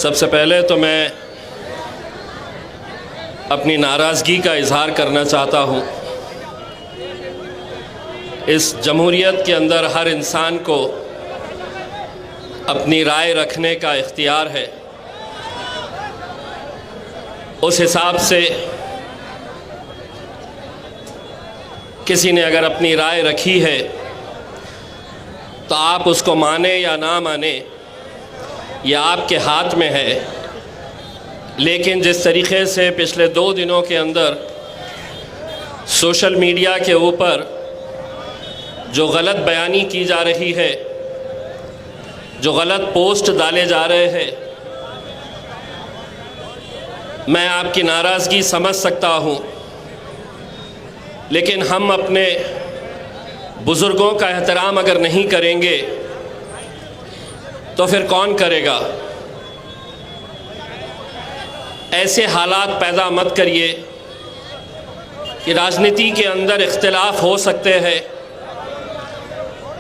सबसे पहले तो मैं अपनी नाराज़गी का इज़हार करना चाहता हूँ। इस जमहूरियत के अंदर हर इंसान को अपनी राय रखने का इख्तियार है। उस हिसाब से किसी ने अगर अपनी राय रखी है तो आप उसको माने या ना माने ये आपके हाथ में है। लेकिन जिस तरीक़े से पिछले 2 दिनों के अंदर सोशल मीडिया के ऊपर जो गलत बयानी की जा रही है, जो गलत पोस्ट डाले जा रहे हैं, मैं आपकी नाराज़गी समझ सकता हूँ। लेकिन हम अपने बुज़ुर्गों का एहतराम अगर नहीं करेंगे तो फिर कौन करेगा। ऐसे हालात पैदा मत करिए कि राजनीति के अंदर इख्तिलाफ हो सकते हैं,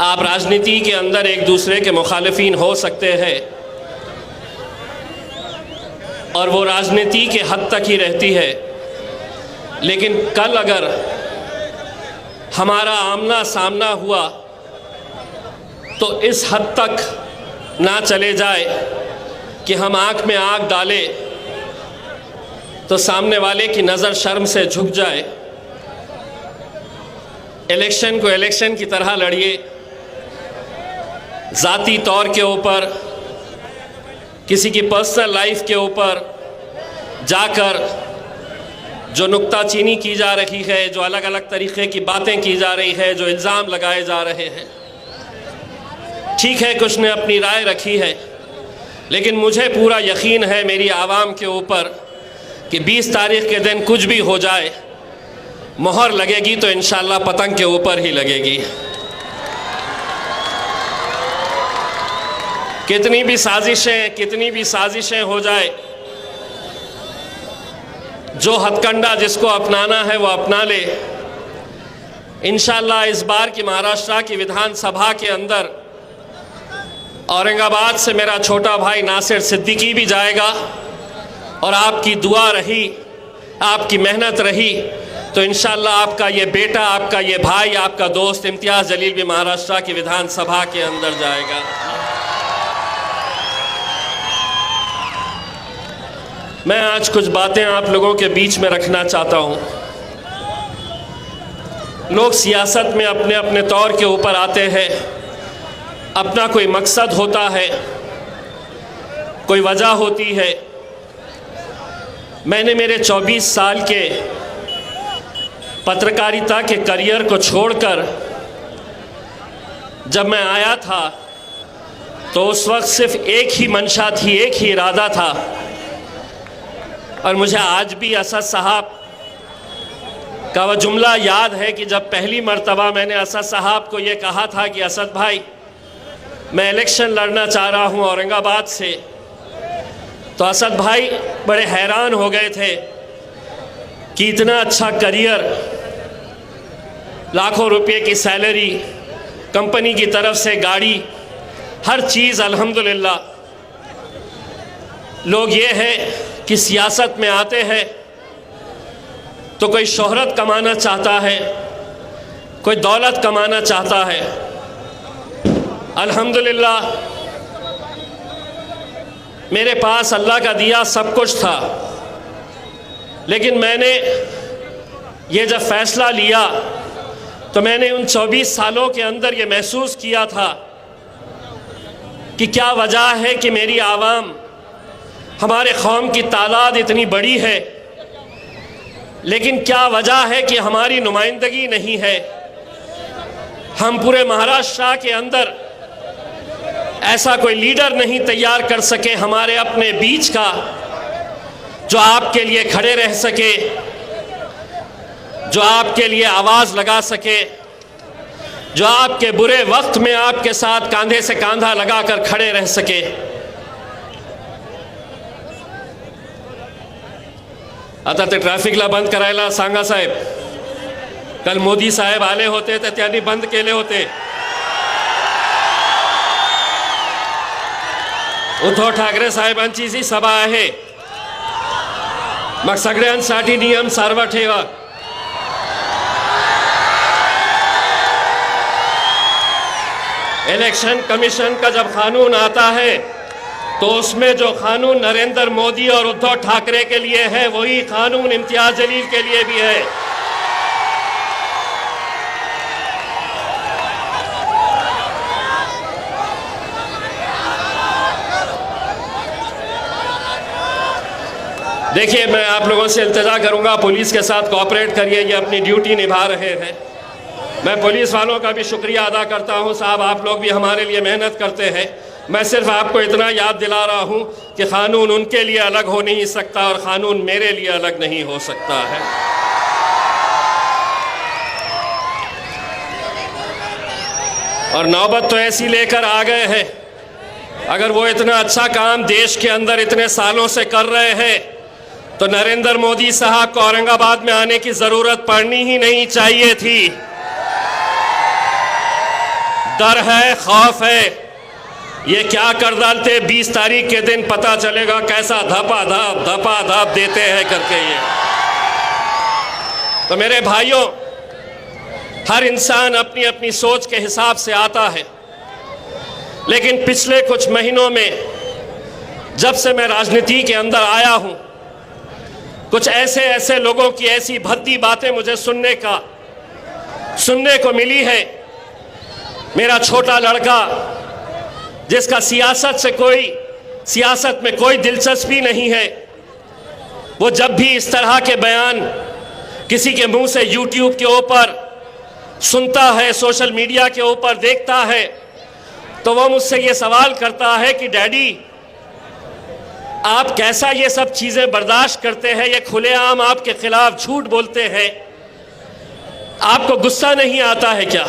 आप राजनीति के अंदर एक दूसरे के मुखालिफिन हो सकते हैं और वो राजनीति के हद तक ही रहती है। लेकिन कल अगर हमारा आमना सामना हुआ तो इस हद तक ना चले जाए कि हम आँख में आँख डालें तो सामने वाले की नज़र शर्म से झुक जाए। इलेक्शन को इलेक्शन की तरह लड़िए। ज़ाती तौर के ऊपर, किसी की पर्सनल लाइफ के ऊपर जाकर जो नुक्ताचीनी की जा रही है, जो अलग अलग तरीक़े की बातें की जा रही है, जो इल्ज़ाम लगाए जा रहे हैं, ठीक है, कुछ ने अपनी राय रखी है, लेकिन मुझे पूरा यकीन है मेरी आवाम के ऊपर कि 20 तारीख़ के दिन कुछ भी हो जाए, मोहर लगेगी तो इंशाअल्लाह पतंग के ऊपर ही लगेगी। कितनी भी साजिशें हो जाए, जो हथकंडा जिसको अपनाना है वो अपना ले। इंशाअल्लाह इस बार की महाराष्ट्र की विधानसभा के अंदर औरंगाबाद से मेरा छोटा भाई नासिर सिद्दीकी भी जाएगा और आपकी दुआ रही, आपकी मेहनत रही तो इंशाअल्लाह आपका ये बेटा, आपका ये भाई, आपका दोस्त इम्तियाज़ जलील भी महाराष्ट्र की विधानसभा के अंदर जाएगा। मैं आज कुछ बातें आप लोगों के बीच में रखना चाहता हूँ। लोग सियासत में अपने अपने तौर के ऊपर आते हैं, अपना कोई मकसद होता है, कोई वजह होती है। मैंने मेरे 24 साल के पत्रकारिता के करियर को छोड़कर जब मैं आया था तो उस वक्त सिर्फ एक ही मंशा थी, एक ही इरादा था। और मुझे आज भी असद साहब का वह जुमला याद है कि जब पहली मर्तबा मैंने असद साहब को ये कहा था कि असद भाई मैं इलेक्शन लड़ना चाह रहा हूँ औरंगाबाद से, तो असद भाई बड़े हैरान हो गए थे कि इतना अच्छा करियर, लाखों रुपए की सैलरी, कंपनी की तरफ से गाड़ी, हर चीज़ अल्हम्दुलिल्लाह। लोग ये है कि सियासत में आते हैं तो कोई शोहरत कमाना चाहता है, कोई दौलत कमाना चाहता है। अल्हम्दुलिल्लाह मेरे पास अल्लाह का दिया सब कुछ था, लेकिन मैंने ये जब फ़ैसला लिया तो मैंने उन 24 सालों के अंदर ये महसूस किया था कि क्या वजह है कि मेरी आवाम, हमारे कौम की तादाद इतनी बड़ी है, लेकिन क्या वजह है कि हमारी नुमाइंदगी नहीं है। हम पूरे महाराष्ट्र के अंदर ऐसा कोई लीडर नहीं तैयार कर सके हमारे अपने बीच का, जो आपके लिए खड़े रह सके, जो आपके लिए आवाज़ लगा सके, जो आपके बुरे वक्त में आपके साथ कंधे से कंधा लगाकर खड़े रह सके। आता ते ट्रॅफिकला बंद करायला सांगा साहेब। कल मोदी साहेब आले होते तर त्यांनी बंद केले होते। उद्धव ठाकरे साहेबांची जी सभा आहे मग सगळ्यांसाठी नियम सर्व ठेवा। इलेक्शन कमीशन का जब कानून आता है तो उसमें जो कानून नरेंद्र मोदी और उद्धव ठाकरे के लिए है वही कानून इम्तियाज जलील के लिए भी है। देखिए, मैं आप लोगों से इल्तिजा करूंगा, पुलिस के साथ कोऑपरेट करिए, ये अपनी ड्यूटी निभा रहे हैं। मैं पुलिस वालों का भी शुक्रिया अदा करता हूं। साहब, आप लोग भी हमारे लिए मेहनत करते हैं। मैं सिर्फ आपको इतना याद दिला रहा हूं कि कानून उनके लिए अलग हो नहीं सकता और कानून मेरे लिए अलग नहीं हो सकता है। और नौबत तो ऐसी लेकर आ गए हैं, अगर वो इतना अच्छा काम देश के अंदर इतने सालों से कर रहे हैं तो नरेंद्र मोदी साहब को औरंगाबाद में आने की जरूरत पड़नी ही नहीं चाहिए थी। डर है, खौफ है, ये क्या कर डालते 20 तारीख के दिन पता चलेगा कैसा धपा-धप देते हैं करके ये। तो मेरे भाइयों, हर इंसान अपनी अपनी सोच के हिसाब से आता है, लेकिन पिछले कुछ महीनों में जब से मैं राजनीति के अंदर आया हूं, कुछ ऐसे लोगों की ऐसी भद्दी बातें मुझे सुनने को मिली है। मेरा छोटा लड़का जिसका सियासत में कोई दिलचस्पी नहीं है, वो जब भी इस तरह के बयान किसी के मुंह से YouTube के ऊपर सुनता है, सोशल मीडिया के ऊपर देखता है, तो वो मुझसे ये सवाल करता है कि डैडी, आप कैसा ये सब चीजें बर्दाश्त करते हैं? ये खुलेआम आपके खिलाफ झूठ बोलते हैं, आपको गुस्सा नहीं आता है क्या?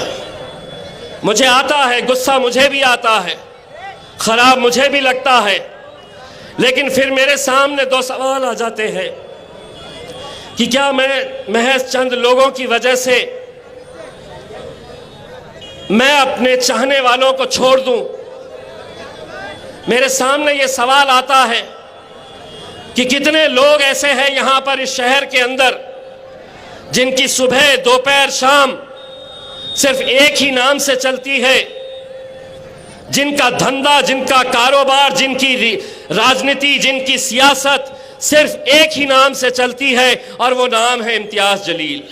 मुझे आता है गुस्सा, मुझे भी आता है, खराब मुझे भी लगता है, लेकिन फिर मेरे सामने दो सवाल आ जाते हैं कि क्या मैं महज चंद लोगों की वजह से मैं अपने चाहने वालों को छोड़ दूं? मेरे सामने ये सवाल आता है कि कितने लोग ऐसे हैं यहां पर इस शहर के अंदर जिनकी सुबह, दोपहर, शाम सिर्फ एक ही नाम से चलती है, जिनका धंधा, जिनका कारोबार, जिनकी राजनीति, जिनकी सियासत सिर्फ एक ही नाम से चलती है और वो नाम है इम्तियाज जलील।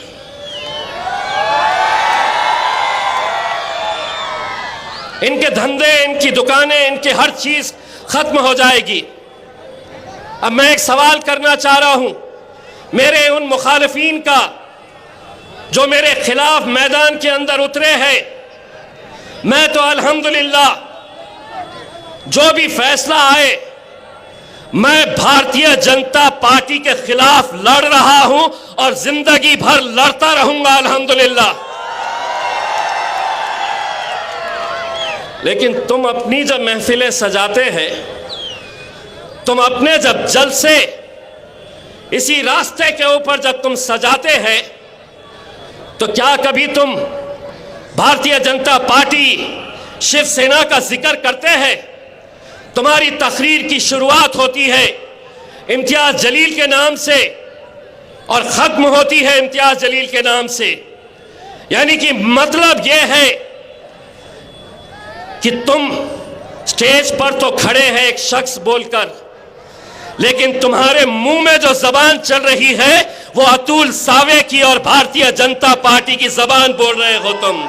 इनके धंधे, इनकी दुकानें, इनकी हर चीज खत्म हो जाएगी। अब मैं एक सवाल करना चाह रहा हूं मेरे उन मुखालिफिन का जो मेरे खिलाफ मैदान के अंदर उतरे हैं। मैं तो अल्हम्दुलिल्लाह जो भी फैसला आए, मैं भारतीय जनता पार्टी के खिलाफ लड़ रहा हूं और जिंदगी भर लड़ता रहूंगा अल्हम्दुलिल्लाह। लेकिन तुम अपनी जब महफिलें सजाते हैं, तुम अपने जब जलसे इसी रास्ते के ऊपर जब तुम सजाते हैं, तो क्या कभी तुम भारतीय जनता पार्टी, शिवसेना का जिक्र करते हैं? तुम्हारी तकरीर की शुरुआत होती है इम्तियाज जलील के नाम से और खत्म होती है इम्तियाज जलील के नाम से। यानी कि मतलब यह है कि तुम स्टेज पर तो खड़े हैं एक शख्स बोलकर, लेकिन तुम्हारे मुंह में जो जबान चल रही है वो अतुल सावे की और भारतीय जनता पार्टी की जबान बोल रहे हो तुम।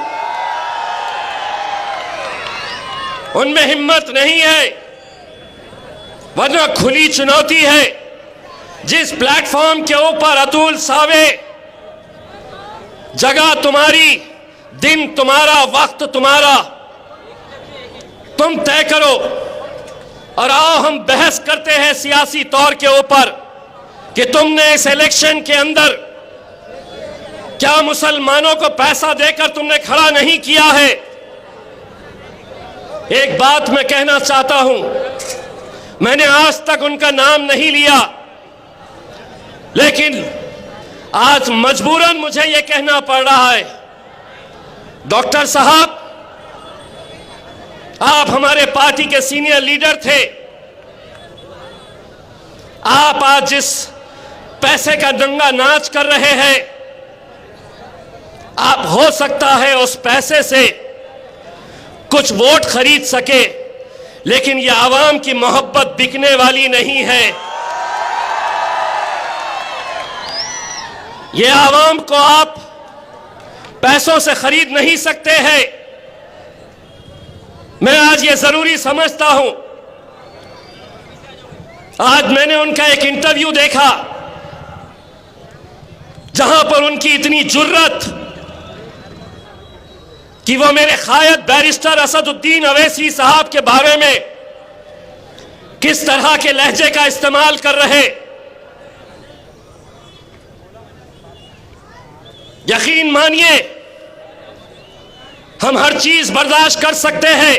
उनमें हिम्मत नहीं है, वरना खुली चुनौती है। जिस प्लेटफॉर्म के ऊपर अतुल सावे, जगह तुम्हारी, दिन तुम्हारा, वक्त तुम्हारा, तुम तय करो और आओ हम बहस करते हैं सियासी तौर के ऊपर कि तुमने इस इलेक्शन के अंदर क्या मुसलमानों को पैसा देकर तुमने खड़ा नहीं किया है। एक बात मैं कहना चाहता हूं, मैंने आज तक उनका नाम नहीं लिया, लेकिन आज मजबूरन मुझे यह कहना पड़ रहा है, डॉक्टर साहब, आप हमारे पार्टी के सीनियर लीडर थे, आप आज जिस पैसे का दंगा नाच कर रहे हैं, आप हो सकता है उस पैसे से कुछ वोट खरीद सके, लेकिन यह आवाम की मोहब्बत बिकने वाली नहीं है। यह आवाम को आप पैसों से खरीद नहीं सकते हैं। मैं आज ये जरूरी समझता हूं, आज मैंने उनका एक इंटरव्यू देखा जहां पर उनकी इतनी जुर्रत कि वो मेरे कायद बैरिस्टर असदुद्दीन अवैसी साहब के बारे में किस तरह के लहजे का इस्तेमाल कर रहे। यकीन मानिए, हम हर चीज बर्दाश्त कर सकते हैं,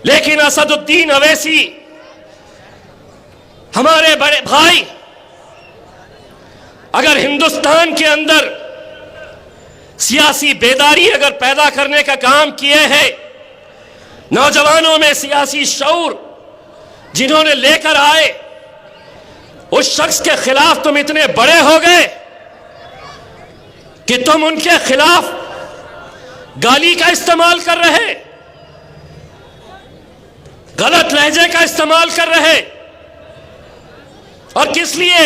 लेकिन असदुद्दीन अवैसी हमारे बड़े भाई अगर हिंदुस्तान के अंदर सियासी बेदारी अगर पैदा करने का काम किए हैं, नौजवानों में सियासी शऊर जिन्होंने लेकर आए, उस शख्स के खिलाफ तुम इतने बड़े हो गए कि तुम उनके खिलाफ गाली का इस्तेमाल कर रहे, गलत लहजे का इस्तेमाल कर रहे। और किस लिए?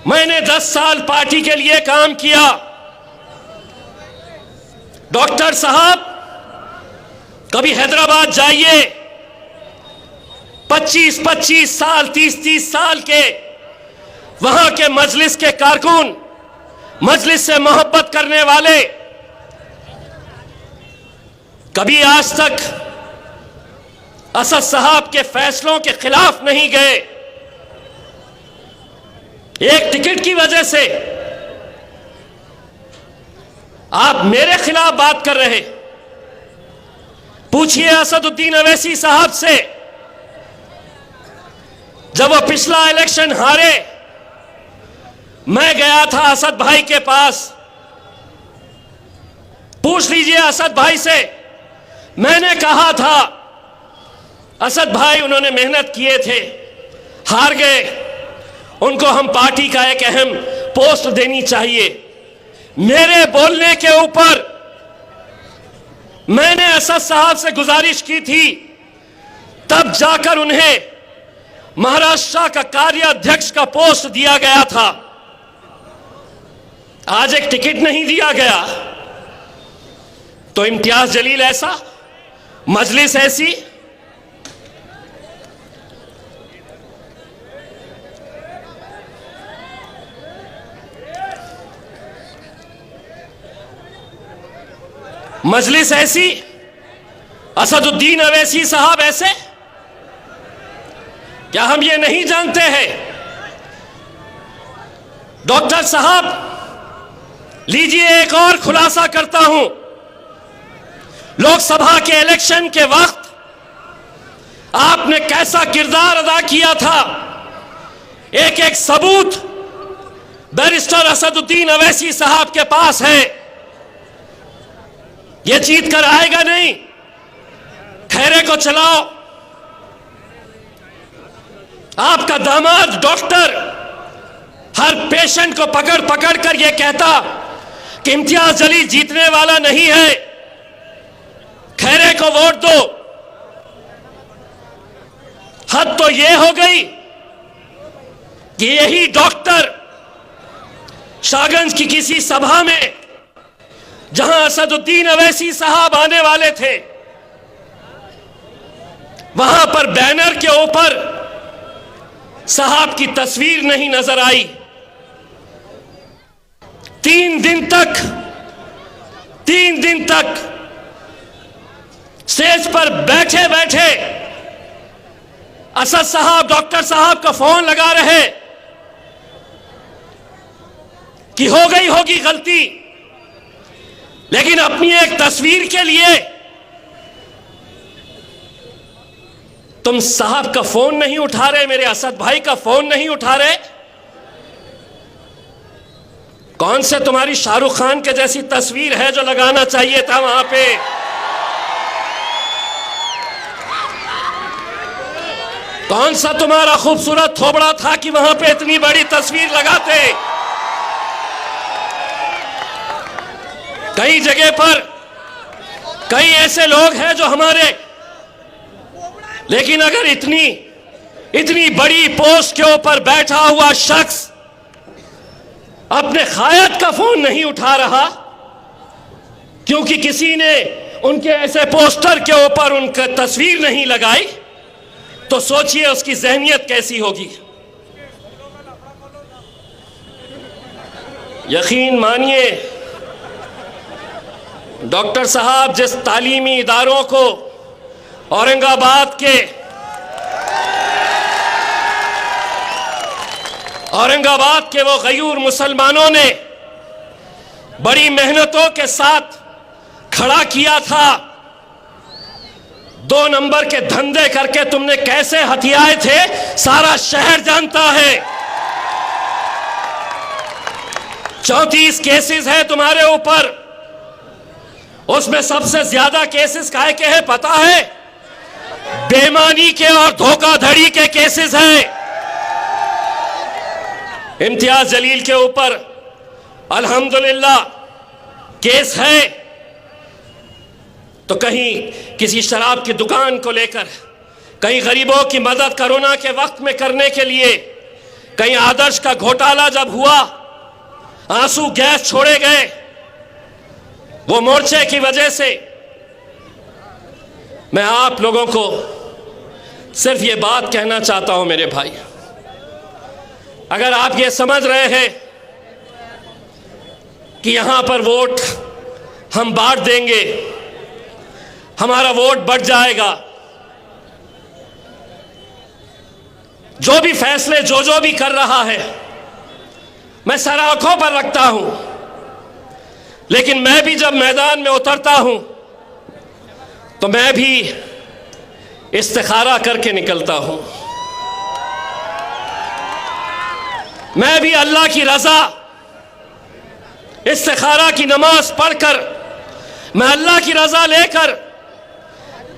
मैंने 10 साल पार्टी के लिए काम किया। डॉक्टर साहब, कभी हैदराबाद जाइए, 25-25 साल 30-30 साल के वहां के मजलिस के कारकुन, मजलिस से मोहब्बत करने वाले कभी आज तक असद साहब के फैसलों के खिलाफ नहीं गए। एक टिकट की वजह से आप मेरे खिलाफ बात कर रहे। पूछिए असदुद्दीन अवैसी साहब से, जब वो पिछला इलेक्शन हारे, मैं गया था असद भाई के पास। पूछ लीजिए असद भाई से, मैंने कहा था असद भाई उन्होंने मेहनत किए थे, हार गए, उनको हम पार्टी का एक अहम पोस्ट देनी चाहिए। मेरे बोलने के ऊपर मैंने असद साहब से गुजारिश की थी, तब जाकर उन्हें महाराष्ट्र का कार्याध्यक्ष का पोस्ट दिया गया था। आज एक टिकट नहीं दिया गया तो इम्तियाज जलील ऐसा, मजलिस ऐसी। मजलिस ऐसी, असदुद्दीन अवैसी साहब ऐसे। क्या हम ये नहीं जानते हैं? डॉक्टर साहब, लीजिए एक और खुलासा करता हूं। लोकसभा के इलेक्शन के वक्त आपने कैसा किरदार अदा किया था, एक एक सबूत बैरिस्टर असदुद्दीन अवैसी साहब के पास है। ये जीत कर आएगा नहीं, खैरे को चलाओ। आपका दामाद डॉक्टर हर पेशेंट को पकड़ पकड़ कर यह कहता कि इम्तियाज जलील जीतने वाला नहीं है, खैरे को वोट दो। हद तो यह हो गई कि यही डॉक्टर शाहगंज की किसी सभा में, जहां असदुद्दीन अवैसी साहब आने वाले थे, वहां पर बैनर के ऊपर साहब की तस्वीर नहीं नजर आई। 3 दिन तक स्टेज पर बैठे बैठे असद साहब डॉक्टर साहब का फोन लगा रहे कि हो गई होगी गलती, लेकिन अपनी एक तस्वीर के लिए तुम साहब का फोन नहीं उठा रहे, मेरे असद भाई का फोन नहीं उठा रहे। कौन से तुम्हारी शाहरुख खान के जैसी तस्वीर है जो लगाना चाहिए था वहां पे? कौन सा तुम्हारा खूबसूरत थोबड़ा था कि वहां पे इतनी बड़ी तस्वीर लगाते? कई जगह पर कई ऐसे लोग हैं जो हमारे, लेकिन अगर इतनी बड़ी पोस्ट के ऊपर बैठा हुआ शख्स अपने खायद का फोन नहीं उठा रहा क्योंकि किसी ने उनके ऐसे पोस्टर के ऊपर उनका तस्वीर नहीं लगाई, तो सोचिए उसकी जहनियत कैसी होगी। यकीन मानिए डॉक्टर साहब जिस तालीमी इदारों को औरंगाबाद के वो गयूर मुसलमानों ने बड़ी मेहनतों के साथ खड़ा किया था, 2 नंबर के धंधे करके तुमने कैसे हथियाए थे सारा शहर जानता है। 34 केसेस है तुम्हारे ऊपर, उसमें सबसे ज्यादा केसेस काहे के हैं पता है? बेईमानी के और धोखाधड़ी के केसेस हैं। इम्तियाज जलील के ऊपर अल्हम्दुलिल्लाह केस है, तो कहीं किसी शराब की दुकान को लेकर, कहीं गरीबों की मदद कोरोना के वक्त में करने के लिए, कहीं आदर्श का घोटाला जब हुआ, आंसू गैस छोड़े गए, वो मोर्चे की वजह से। मैं आप लोगों को सिर्फ ये बात कहना चाहता हूं मेरे भाई, अगर आप ये समझ रहे हैं कि यहां पर वोट हम बांट देंगे, हमारा वोट बढ़ जाएगा, जो भी फैसले जो भी कर रहा है मैं सर आंखों पर रखता हूं, लेकिन मैं भी जब मैदान में उतरता हूं तो मैं भी इस्तिखारा करके निकलता हूं। मैं भी अल्लाह की रजा, इस्तिखारा की नमाज पढ़कर मैं अल्लाह की रजा लेकर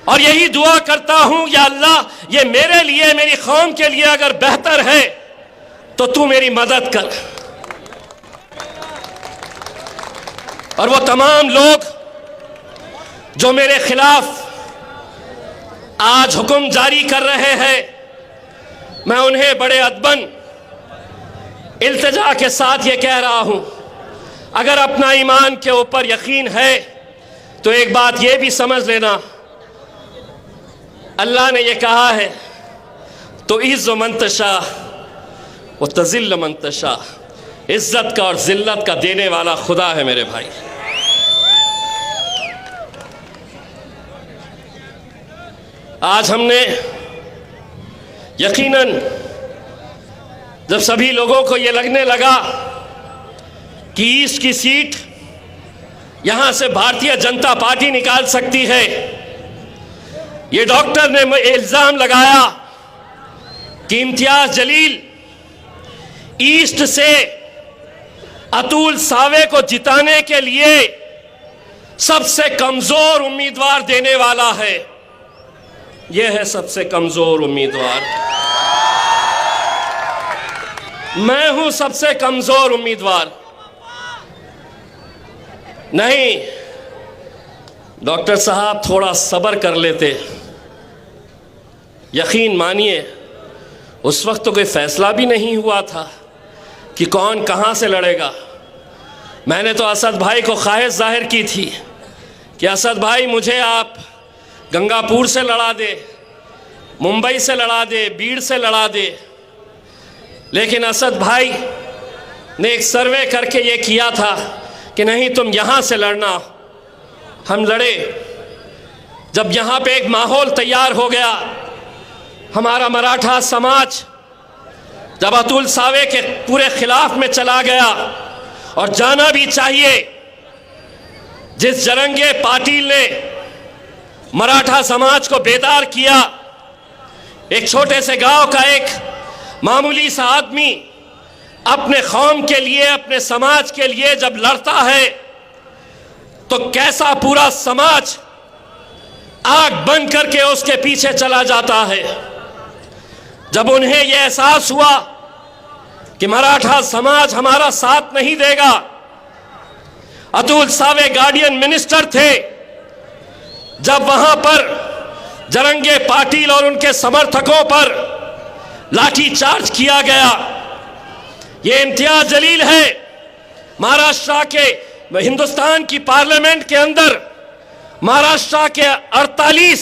और यही दुआ करता हूं, या अल्लाह ये मेरे लिए, मेरी कौम के लिए अगर बेहतर है तो तू मेरी मदद कर। और वो तमाम लोग जो मेरे खिलाफ आज हुक्म जारी कर रहे हैं, मैं उन्हें बड़े अदबन इल्तिजा के साथ ये कह रहा हूं, अगर अपना ईमान के ऊपर यकीन है तो एक बात ये भी समझ लेना, अल्लाह ने ये कहा है तो इज़्ज़ु मन तशा व तज़िल्लु मन तशा, इज्जत का और जिल्लत का देने वाला खुदा है मेरे भाई। आज हमने यकीनन जब सभी लोगों को ये लगने लगा कि ईस्ट की सीट यहां से भारतीय जनता पार्टी निकाल सकती है, ये डॉक्टर ने इल्जाम लगाया कि इम्तियाज जलील ईस्ट से अतुल सावे को जिताने के लिए सबसे कमजोर उम्मीदवार देने वाला है। यह है सबसे कमजोर उम्मीदवार, मैं हूं सबसे कमजोर उम्मीदवार। नहीं डॉक्टर साहब, थोड़ा सब्र कर लेते। यकीन मानिए उस वक्त तो कोई फैसला भी नहीं हुआ था कि कौन कहां से लड़ेगा। मैंने तो असद भाई को ख्वाहिश जाहिर की थी कि असद भाई मुझे आप गंगापुर से लड़ा दे, मुंबई से लड़ा दे, बीड़ से लड़ा दे, लेकिन असद भाई ने एक सर्वे करके ये किया था कि नहीं तुम यहाँ से लड़ना। हम लड़े। जब यहाँ पे एक माहौल तैयार हो गया, हमारा मराठा समाज जब अतुल सावे के पूरे खिलाफ में चला गया, और जाना भी चाहिए, जिस जरंगे पाटिल ने मराठा समाज को बेदार किया, एक छोटे से गांव का एक मामूली सा आदमी अपने कौम के लिए, अपने समाज के लिए जब लड़ता है तो कैसा पूरा समाज आग बन करके उसके पीछे चला जाता है। जब उन्हें यह एहसास हुआ कि मराठा समाज हमारा साथ नहीं देगा, अतुल सावे गार्डियन मिनिस्टर थे, जब वहां पर जरंगे पाटिल और उनके समर्थकों पर लाठीचार्ज किया गया। ये इम्तियाज जलील है, महाराष्ट्र के हिंदुस्तान की पार्लियामेंट के अंदर महाराष्ट्र के 48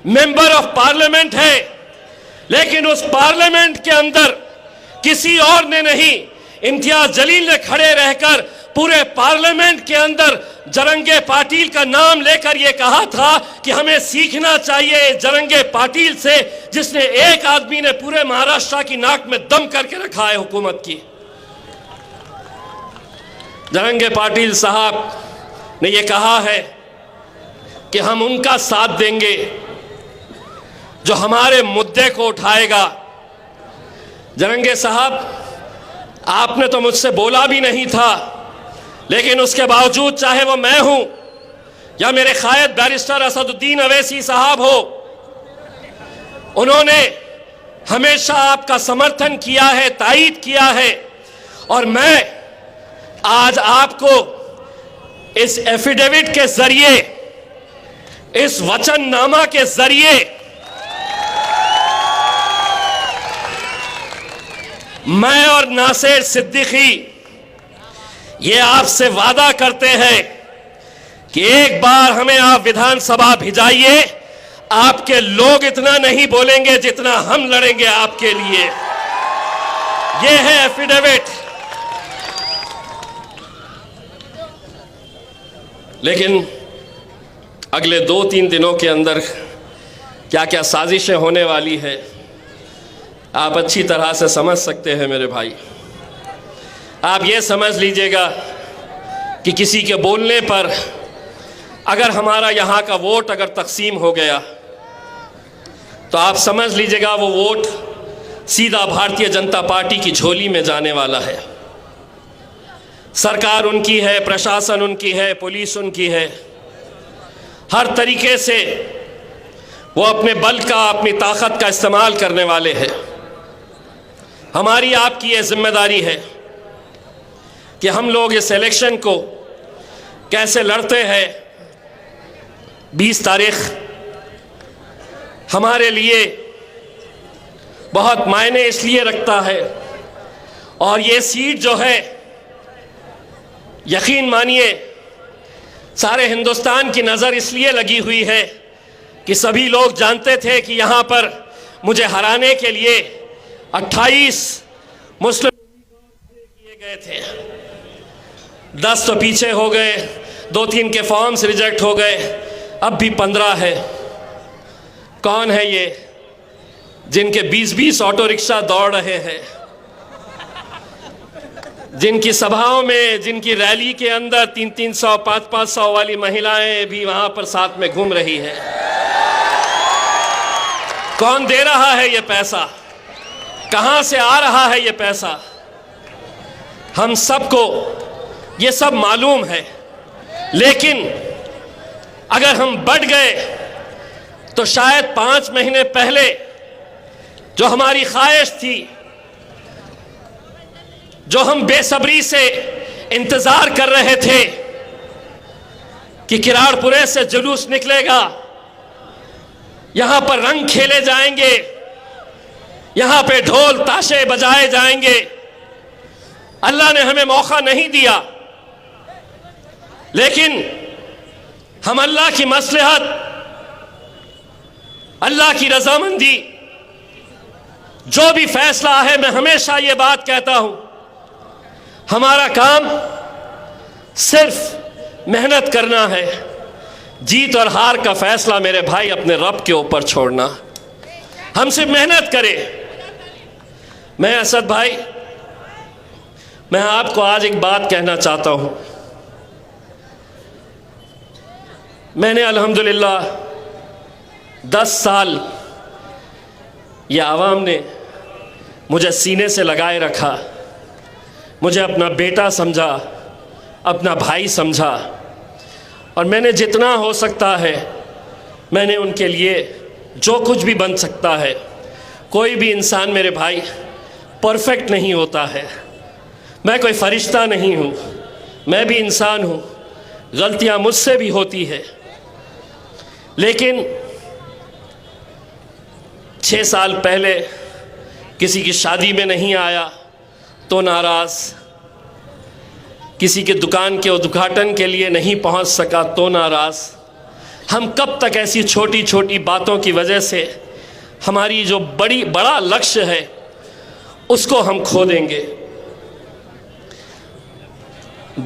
मेंबर ऑफ पार्लियामेंट है, लेकिन उस पार्लियामेंट के अंदर किसी और ने नहीं, इम्तियाज जलील ने खड़े रहकर पूरे पार्लियामेंट के अंदर जरंगे पाटिल का नाम लेकर यह कहा था कि हमें सीखना चाहिए जरंगे पाटिल से, जिसने एक आदमी ने पूरे महाराष्ट्र की नाक में दम करके रखा है हुकूमत की। जरंगे पाटिल साहब ने यह कहा है कि हम उनका साथ देंगे जो हमारे मुद्दे को उठाएगा। जरंगे साहब, आपने तो मुझसे बोला भी नहीं था, लेकिन उसके बावजूद चाहे वो मैं हूं या मेरे कायद बैरिस्टर असदुद्दीन अवैसी साहब हो, उन्होंने हमेशा आपका समर्थन किया है, तायीद किया है। और मैं आज आपको इस एफिडेविट के जरिए, इस वचननामा के जरिए मैं और नासिर सिद्दीकी ये आपसे वादा करते हैं कि एक बार हमें आप विधानसभा भिजाइए, आपके लोग इतना नहीं बोलेंगे जितना हम लड़ेंगे आपके लिए। ये है एफिडेविट। लेकिन अगले 2-3 दिनों के अंदर क्या क्या साजिशें होने वाली है, आप अच्छी तरह से समझ सकते हैं मेरे भाई। आप ये समझ लीजिएगा कि किसी के बोलने पर अगर हमारा यहाँ का वोट अगर तकसीम हो गया, तो आप समझ लीजिएगा वो वोट सीधा भारतीय जनता पार्टी की झोली में जाने वाला है। सरकार उनकी है, प्रशासन उनकी है, पुलिस उनकी है, हर तरीके से वो अपने बल का, अपनी ताकत का इस्तेमाल करने वाले हैं। हमारी आपकी ये जिम्मेदारी है कि हम लोग इस इलेक्शन को कैसे लड़ते हैं। 20 तारीख हमारे लिए बहुत मायने इसलिए रखता है, और ये सीट जो है, यकीन मानिए सारे हिंदुस्तान की नज़र इसलिए लगी हुई है कि सभी लोग जानते थे कि यहाँ पर मुझे हराने के लिए 28 मुस्लिम किए गए थे। 10 तो पीछे हो गए, 2-3 के फॉर्म्स रिजेक्ट हो गए, अब भी 15 है। कौन है ये जिनके 20-20 ऑटो रिक्शा दौड़ रहे हैं, जिनकी सभाओं में, जिनकी रैली के अंदर 300-300, 500-500 वाली महिलाएं भी वहां पर साथ में घूम रही है? कौन दे रहा है ये पैसा? कहां से आ रहा है ये पैसा? हम सबको ये सब मालूम है। लेकिन अगर हम बढ़ गए तो शायद 5 महीने पहले जो हमारी ख्वाहिश थी, जो हम बेसब्री से इंतजार कर रहे थे कि किराड़पुरे से जुलूस निकलेगा, यहां पर रंग खेले जाएंगे, यहां पे ढोल ताशे बजाए जाएंगे, अल्लाह ने हमें मौका नहीं दिया। लेकिन हम अल्लाह की मसलहत, अल्लाह की रजामंदी, जो भी फैसला है, मैं हमेशा ये बात कहता हूं, हमारा काम सिर्फ मेहनत करना है। जीत और हार का फैसला मेरे भाई अपने रब के ऊपर छोड़ना। हम सिर्फ मेहनत करें। मैं असद भाई, मैं आपको आज एक बात कहना चाहता हूं। मैंने अल्हम्दुलिल्लाह 10 साल ये आवाम ने मुझे सीने से लगाए रखा, मुझे अपना बेटा समझा, अपना भाई समझा, और मैंने जितना हो सकता है मैंने उनके लिए जो कुछ भी बन सकता है कोई भी इंसान मेरे भाई परफेक्ट नहीं होता है। मैं कोई फरिश्ता नहीं हूँ, मैं भी इंसान हूँ, गलतियाँ मुझसे भी होती है। लेकिन 6 साल पहले किसी की शादी में नहीं आया तो नाराज़, किसी के दुकान के उद्घाटन के लिए नहीं पहुंच सका तो नाराज़। हम कब तक ऐसी छोटी छोटी बातों की वजह से हमारी जो बड़ा लक्ष्य है उसको हम खो देंगे।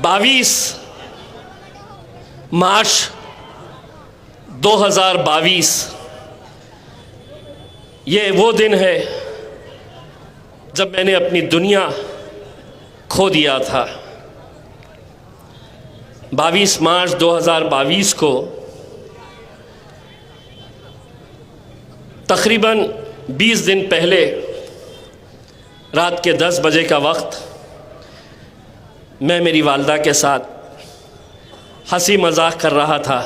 22 मार्च 2022 ये वो दिन है जब मैंने अपनी दुनिया खो दिया था। 22 मार्च 2022 को तकरीबन 20 दिन पहले रात के 10 बजे का वक्त मैं मेरी वालदा के साथ हंसी मजाक कर रहा था।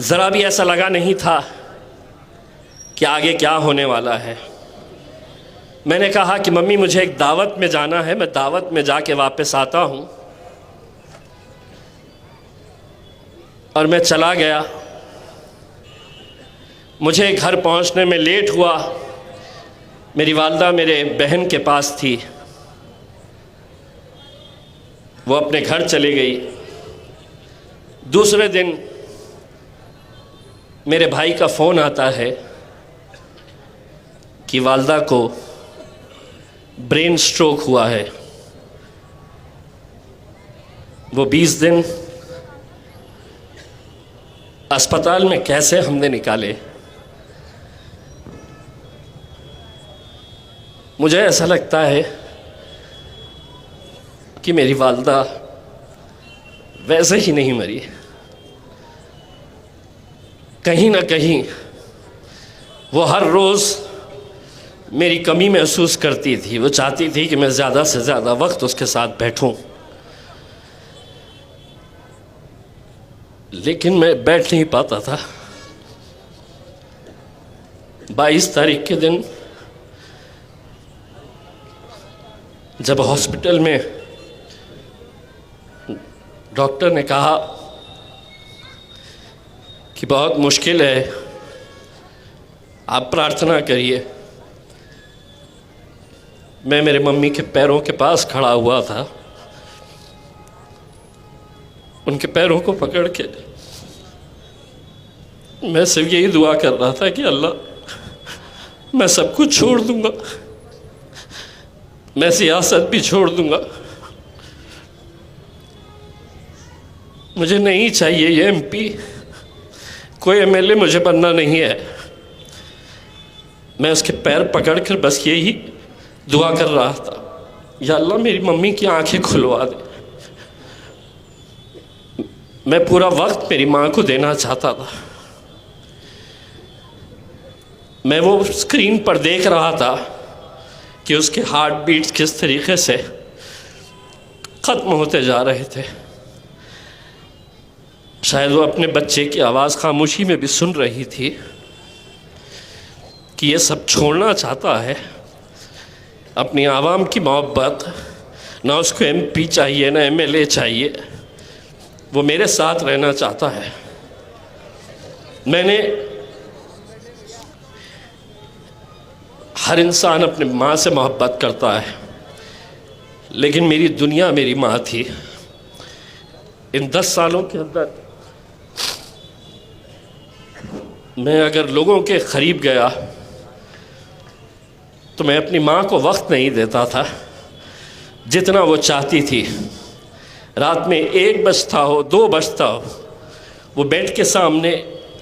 ज़रा भी ऐसा लगा नहीं था कि आगे क्या होने वाला है। मैंने कहा कि मम्मी मुझे एक दावत में जाना है, मैं दावत में जाके वापस आता हूँ। और मैं चला गया। मुझे घर पहुँचने में लेट हुआ। मेरी वालदा मेरे बहन के पास थी, वो अपने घर चली गई। दूसरे दिन मेरे भाई का फ़ोन आता है कि वालदा को ब्रेन स्ट्रोक हुआ है। वो 20 दिन अस्पताल में कैसे हमने निकाले। मुझे ऐसा लगता है कि मेरी वालदा वैसे ही नहीं मरी। कहीं ना कहीं वो हर रोज़ मेरी कमी महसूस करती थी। वो चाहती थी कि मैं ज़्यादा से ज़्यादा वक्त उसके साथ बैठूं, लेकिन मैं बैठ नहीं पाता था। 22 तारीख के दिन जब हॉस्पिटल में डॉक्टर ने कहा कि बहुत मुश्किल है, आप प्रार्थना करिए, मैं मेरे मम्मी के पैरों के पास खड़ा हुआ था। उनके पैरों को पकड़ के मैं सिर्फ यही दुआ कर रहा था कि अल्लाह मैं सब कुछ छोड़ दूंगा, मैं सियासत भी छोड़ दूंगा, मुझे नहीं चाहिए ये एमपी, कोई एमएलए मुझे बनना नहीं है। मैं उसके पैर पकड़कर बस यही दुआ कर रहा था, या अल्लाह मेरी मम्मी की आंखें खुलवा दे। मैं पूरा वक्त मेरी माँ को देना चाहता था। मैं वो स्क्रीन पर देख रहा था कि उसके हार्ट बीट्स किस तरीके से ख़त्म होते जा रहे थे। शायद वो अपने बच्चे की आवाज़ खामोशी में भी सुन रही थी कि ये सब छोड़ना चाहता है, अपनी आवाम की मोहब्बत, ना उसको एमपी चाहिए ना एमएलए चाहिए, वो मेरे साथ रहना चाहता है। मैंने हर इंसान अपने माँ से मोहब्बत करता है, लेकिन मेरी दुनिया मेरी माँ थी। इन 10 सालों के अंदर मैं अगर लोगों के करीब गया तो मैं अपनी माँ को वक्त नहीं देता था जितना वो चाहती थी। रात में 1 बजता हो 2 बजता हो, वो बेड के सामने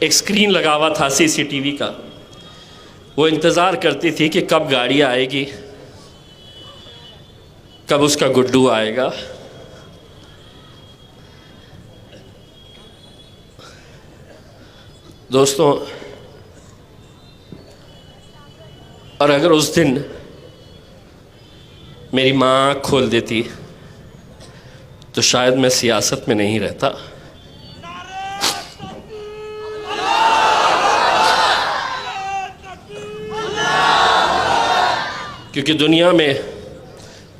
एक स्क्रीन लगा हुआ था सीसीटीवी का, वो इंतज़ार करती थी कि कब गाड़ी आएगी, कब उसका गुड्डू आएगा। दोस्तों, और अगर उस दिन मेरी माँ आँख खोल देती तो शायद मैं सियासत में नहीं रहता। क्योंकि दुनिया में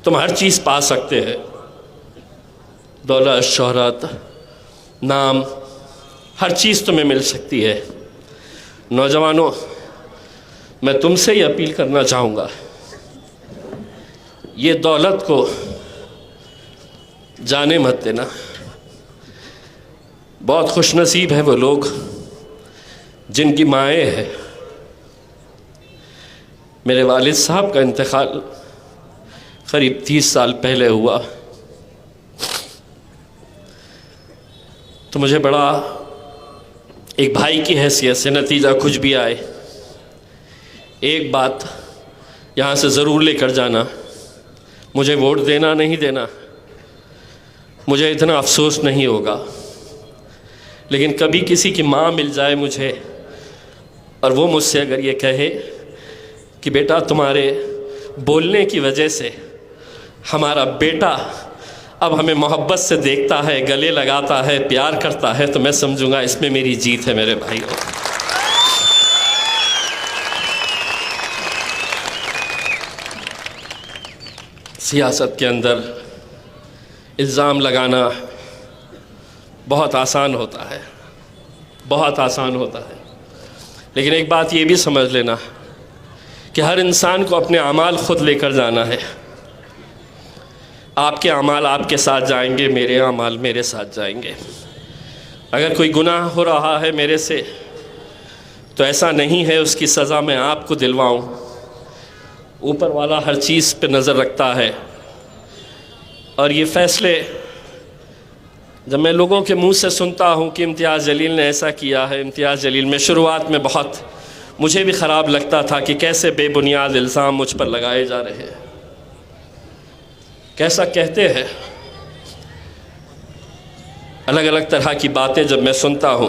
तुम हर चीज़ पा सकते हैं, दौलत, शोहरत, नाम, हर चीज़ तुम्हें मिल सकती है। नौजवानों, मैं तुमसे ही अपील करना चाहूँगा, ये दौलत को जाने मत देना। बहुत खुशनसीब है वो लोग जिनकी माएँ हैं। मेरे वालिद साहब का इंतकाल करीब 30 साल पहले हुआ, तो मुझे बड़ा एक भाई की हैसियत से, नतीजा कुछ भी आए, एक बात यहाँ से ज़रूर लेकर जाना, मुझे वोट देना नहीं देना, मुझे इतना अफसोस नहीं होगा, लेकिन कभी किसी की माँ मिल जाए मुझे और वो मुझसे अगर ये कहे कि बेटा तुम्हारे बोलने की वजह से हमारा बेटा अब हमें मोहब्बत से देखता है, गले लगाता है, प्यार करता है, तो मैं समझूंगा इसमें मेरी जीत है मेरे भाइयों। सियासत के अंदर इल्ज़ाम लगाना बहुत आसान होता है, बहुत आसान होता है, लेकिन एक बात ये भी समझ लेना कि हर इंसान को अपने अमाल खुद लेकर जाना है। आपके अमाल आपके साथ जाएंगे, मेरे अमाल मेरे साथ जाएंगे। अगर कोई गुनाह हो रहा है मेरे से, तो ऐसा नहीं है उसकी सज़ा मैं आपको दिलवाऊं। ऊपर वाला हर चीज़ पे नज़र रखता है, और ये फ़ैसले जब मैं लोगों के मुंह से सुनता हूँ कि इम्तियाज़ जलील ने ऐसा किया है, इम्तियाज़ जलील, में शुरुआत में बहुत मुझे भी ख़राब लगता था कि कैसे बेबुनियाद इल्ज़ाम मुझ पर लगाए जा रहे हैं, कैसा कहते हैं। अलग अलग तरह की बातें जब मैं सुनता हूँ,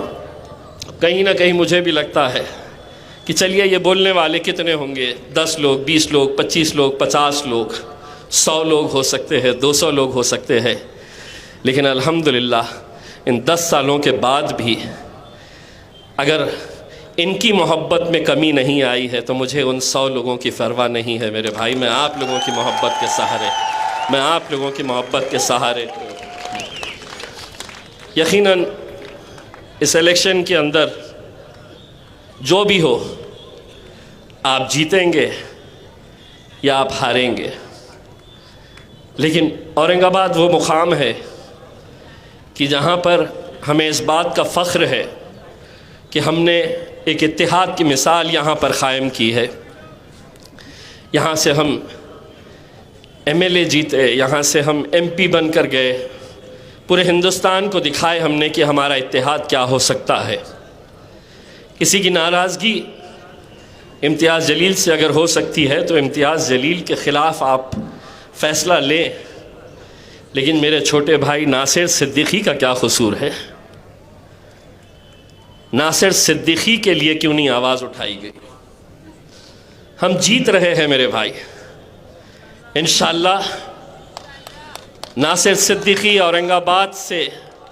कहीं ना कहीं मुझे भी लगता है कि चलिए ये बोलने वाले कितने होंगे, 10 लोग, 20 लोग, 25 लोग, 50 लोग, 100 लोग हो सकते हैं, 200 लोग हो सकते हैं, लेकिन अल्हम्दुलिल्लाह इन 10 सालों के बाद भी अगर इनकी मोहब्बत में कमी नहीं आई है तो मुझे उन 100 लोगों की परवाह नहीं है मेरे भाई। मैं आप लोगों की मोहब्बत के सहारे, मैं आप लोगों की मोहब्बत के सहारे यकीनन इस इलेक्शन के अंदर जो भी हो, आप जीतेंगे या आप हारेंगे, लेकिन औरंगाबाद वो मुकाम है कि जहाँ पर हमें इस बात का फ़ख्र है कि हमने एक इत्तेहाद की मिसाल यहाँ पर क़ायम की है। यहाँ से हम MLA जीते, यहाँ से हम MP बनकर गए, पूरे हिंदुस्तान को दिखाए हमने कि हमारा इत्तेहाद क्या हो सकता है। किसी की नाराज़गी इम्तियाज़ जलील से अगर हो सकती है तो इम्तियाज़ जलील के ख़िलाफ़ आप फ़ैसला लें, लेकिन मेरे छोटे भाई नासिर सिद्दीकी का क्या कसूर है? नासिर सिद्दीकी के लिए क्यों नहीं आवाज़ उठाई गई? हम जीत रहे हैं मेरे भाई, इंशाअल्लाह नासिर सिद्दीकी औरंगाबाद से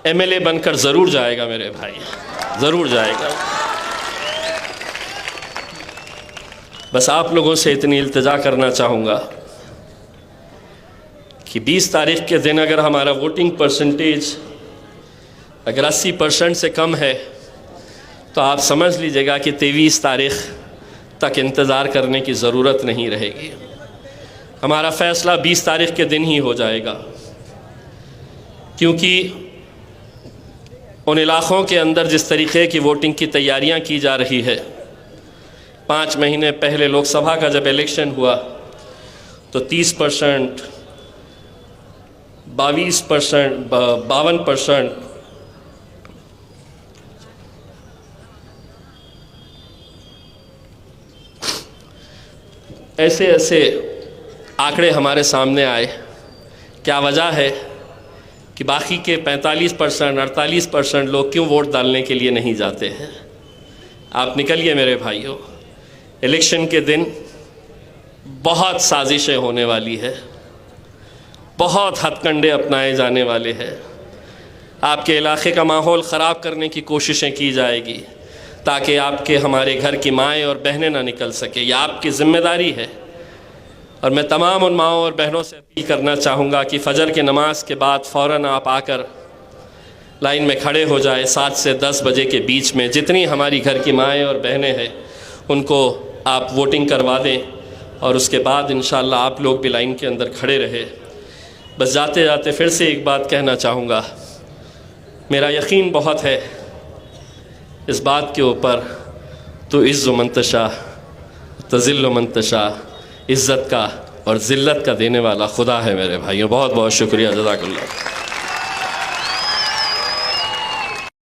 MLA बनकर ज़रूर जाएगा मेरे भाई, ज़रूर जाएगा। बस आप लोगों से इतनी इल्तिजा करना चाहूँगा कि 20 तारीख़ के दिन अगर हमारा वोटिंग परसेंटेज अगर 80% से कम है तो आप समझ लीजिएगा कि 23 तारीख़ तक इंतज़ार करने की ज़रूरत नहीं रहेगी। हमारा फ़ैसला 20 तारीख़ के दिन ही हो जाएगा, क्योंकि उन इलाक़ों के अंदर जिस तरीक़े की वोटिंग की तैयारियां की जा रही है, 5 महीने पहले लोकसभा का जब इलेक्शन हुआ तो 30%, 22%, 52%, ऐसे ऐसे आंकड़े हमारे सामने आए। क्या वजह है कि बाकी के 45%, 48% लोग क्यों वोट डालने के लिए नहीं जाते हैं? आप निकलिए मेरे भाइयों, इलेक्शन के दिन बहुत साजिशें होने वाली है, बहुत हथकंडे अपनाए जाने वाले हैं। आपके इलाके का माहौल ख़राब करने की कोशिशें की जाएगी ताकि आपके हमारे घर की माएँ और बहनें ना निकल सके। यह आपकी ज़िम्मेदारी है। और मैं तमाम उन माओं और बहनों से अपील करना चाहूँगा कि फ़जर की नमाज के बाद फ़ौरन आप आकर लाइन में खड़े हो जाए। 7 से 10 बजे के बीच में जितनी हमारी घर की माएँ और बहनें हैं उनको आप वोटिंग करवा दें और उसके बाद इंशाअल्लाह आप लोग भी लाइन के अंदर खड़े रहे। बस जाते जाते फिर से एक बात कहना चाहूँगा, मेरा यकीन बहुत है इस बात के ऊपर, तो इज़्ज़ु मंतशा तज़िल्लु मंतशा, इज़्ज़त का और ज़िल्लत का देने वाला खुदा है मेरे भाइयों। बहुत बहुत शुक्रिया, जज़ाकल्लाह।